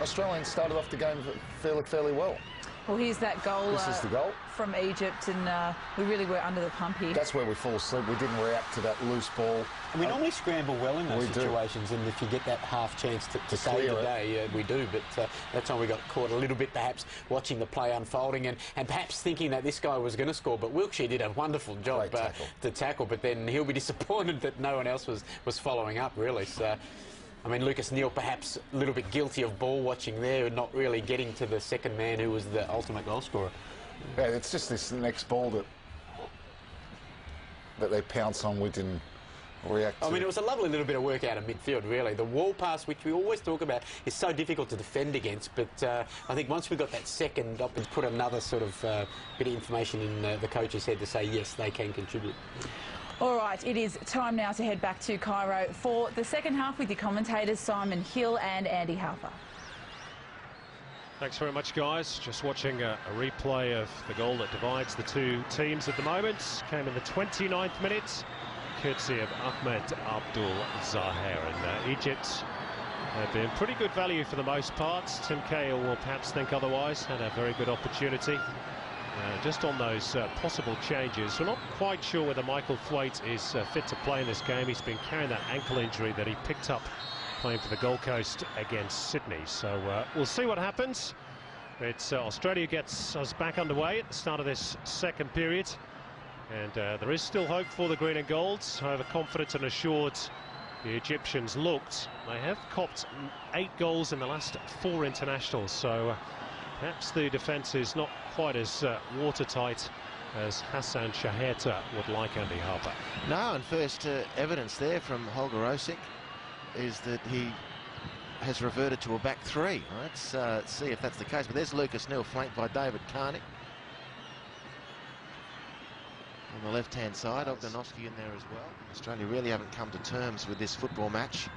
Australians started off the game fairly well. Well, here's that goal, this is the goal from Egypt, and we really were under the pump here. That's where we fall asleep. We didn't react to that loose ball. And we normally scramble well in those situations, and if you get that half chance to save the day, we do. But that time we got caught a little bit, perhaps, watching the play unfolding and perhaps thinking that this guy was going to score. But Wilkshire did a wonderful job to tackle, but then he'll be disappointed that no one else was following up, really. So, I mean, Lucas Neal perhaps a little bit guilty of ball watching there, not really getting to the second man who was the ultimate goal scorer. Yeah, it's just this next ball that they pounce on, we didn't react to. I mean, it was a lovely little bit of work out of midfield, really. The wall pass, which we always talk about, is so difficult to defend against, but I think once we got that second up and put another sort of bit of information in the coach's head to say, yes, they can contribute. All right, it is time now to head back to Cairo for the second half with your commentators Simon Hill and Andy Harper. Thanks very much, guys. Just watching a replay of the goal that divides the two teams at the moment. Came in the 29th minute, courtesy of Ahmed Abdul Zaher. And Egypt have been pretty good value for the most part. Tim Cahill will perhaps think otherwise. Had a very good opportunity. Just on those possible changes, we're not quite sure whether Michael Thwaite is fit to play in this game. He's been carrying that ankle injury that he picked up playing for the Gold Coast against Sydney. So we'll see what happens. It's Australia gets us back underway at the start of this second period, and there is still hope for the green and golds. However confident and assured the Egyptians looked, they have copped 8 goals in the last 4 internationals. So perhaps the defence is not quite as watertight as Hassan Shaherta would like, Andy Harper. No, and first evidence there from Holger Osik is that he has reverted to a back 3. Let's see if that's the case. But there's Lucas Neal, flanked by David Carney. On the left-hand side, Ogdanovsky in there as well. Australia really haven't come to terms with this football match.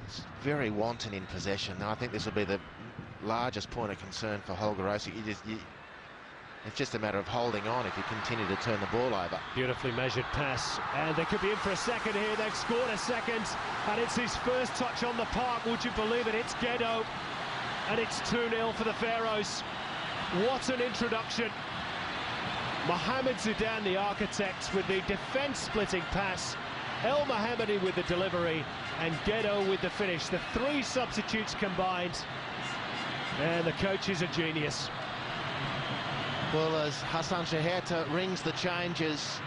It's very wanton in possession. Now, I think this will be the largest point of concern for Holger Osik. It's just a matter of holding on if you continue to turn the ball over. Beautifully measured pass, and they could be in for a second here. They've scored a second, and it's his first touch on the park. Would you believe it? It's Ghedo, and it's 2-0 for the Pharaohs. What an introduction. Mohamed Zidane, the architect, with the defence-splitting pass. El Mohammadi with the delivery, and Ghedo with the finish. The 3 substitutes combined, and the coach is a genius. Well, as Hassan Shaherta rings the changes,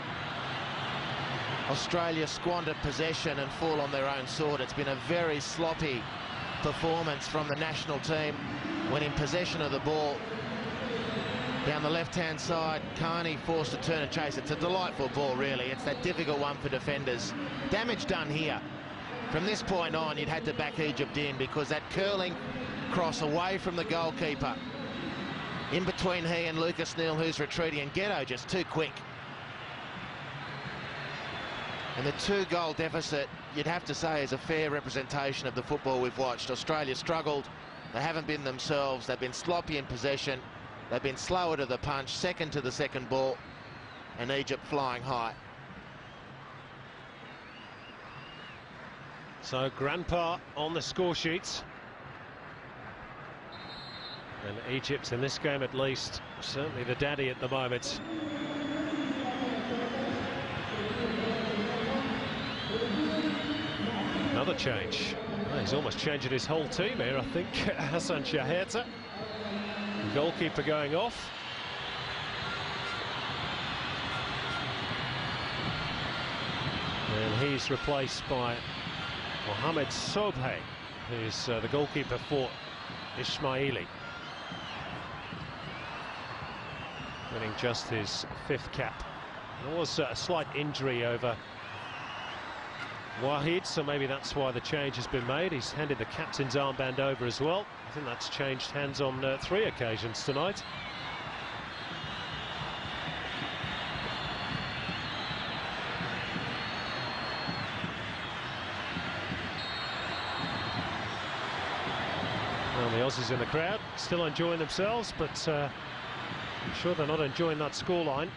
Australia squander possession and fall on their own sword. It's been a very sloppy performance from the national team when in possession of the ball. Down the left-hand side, Carney forced to turn and chase. It's a delightful ball, really. It's that difficult one for defenders. Damage done here. From this point on, you'd had to back Egypt in, because that curling cross away from the goalkeeper, in between he and Lucas Neal, who's retreating, and Ghedo just too quick. And the 2-goal deficit, you'd have to say, is a fair representation of the football we've watched. Australia struggled. They haven't been themselves. They've been sloppy in possession. They've been slower to the punch, second to the second ball, and Egypt flying high. So Grandpa on the score sheet. And Egypt, in this game at least, certainly the daddy at the moment. Another change. Well, he's almost changing his whole team here, I think. Hassan Shaherta, the goalkeeper, going off. And he's replaced by Mohamed Sobhay, who's the goalkeeper for Ismaili. Winning just his 5th cap. There was a slight injury over Wahid, so maybe that's why the change has been made. He's handed the captain's armband over as well. I think that's changed hands on 3 occasions tonight. Well, the Aussies in the crowd still enjoying themselves, but I'm sure they're not enjoying that scoreline.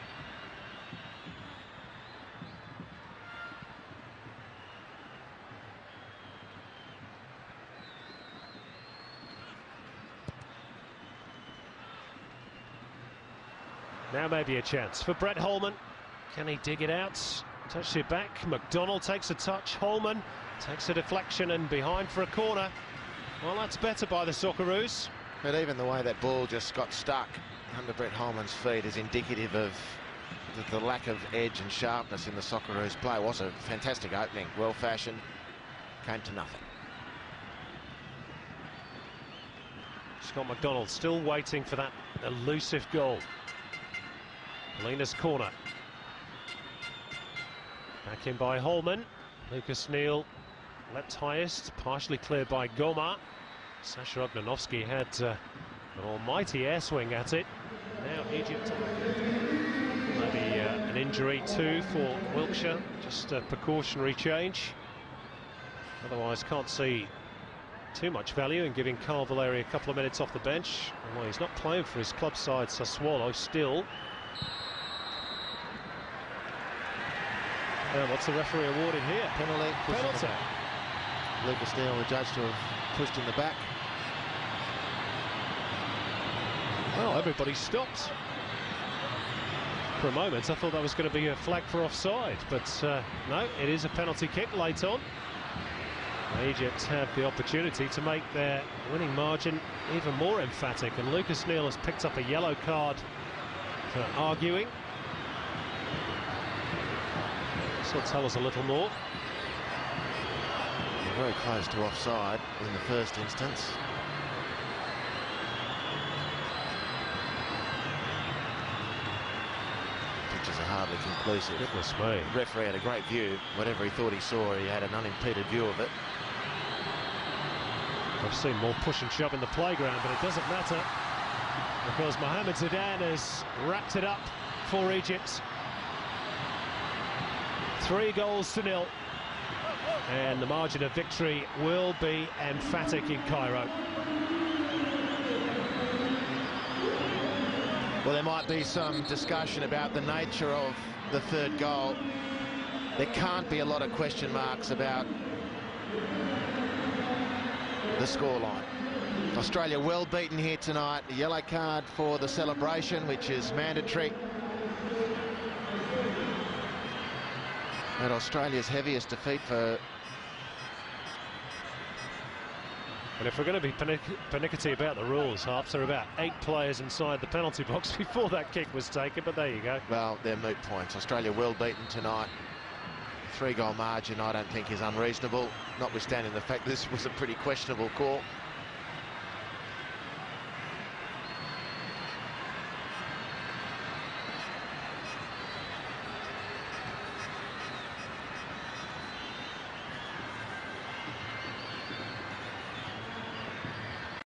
Now maybe a chance for Brett Holman. Can he dig it out? Touch it back. McDonald takes a touch. Holman takes a deflection and behind for a corner. Well, that's better by the Socceroos. But even the way that ball just got stuck under Brett Holman's feet is indicative of the lack of edge and sharpness in the Socceroos play. It was a fantastic opening, well fashioned, came to nothing. Scott McDonald still waiting for that elusive goal. Lena's corner. Back in by Holman. Lucas Neal leapt highest, partially cleared by Goma. Sasha Ognanovsky had an almighty air swing at it. Now Egypt. Maybe an injury too for Wilkshire. Just a precautionary change. Otherwise can't see too much value in giving Carl Valeri a couple of minutes off the bench. Well, he's not playing for his club side, Sassuolo, still. What's the referee awarding here? Penalty. Penalty. Lucas Neal, the judge, to have pushed in the back. Well, everybody stopped. For a moment, I thought that was going to be a flag for offside, but no, it is a penalty kick late on. Egypt have the opportunity to make their winning margin even more emphatic, and Lucas Neal has picked up a yellow card for arguing. This will tell us a little more. They're very close to offside in the first instance. Pictures are hardly conclusive. Goodness me. The referee had a great view. Whatever he thought he saw, he had an unimpeded view of it. I've seen more push and shove in the playground, but it doesn't matter because Mohamed Zidane has wrapped it up for Egypt. 3-0, and the margin of victory will be emphatic in Cairo. Well, there might be some discussion about the nature of the third goal. There can't be a lot of question marks about the scoreline. Australia well beaten here tonight. A yellow card for the celebration, which is mandatory. And Australia's heaviest defeat for... And if we're going to be pernickety about the rules, Harps, there are about 8 players inside the penalty box before that kick was taken, but there you go. Well, they're moot points. Australia well beaten tonight. 3-goal margin I don't think is unreasonable, notwithstanding the fact this was a pretty questionable call.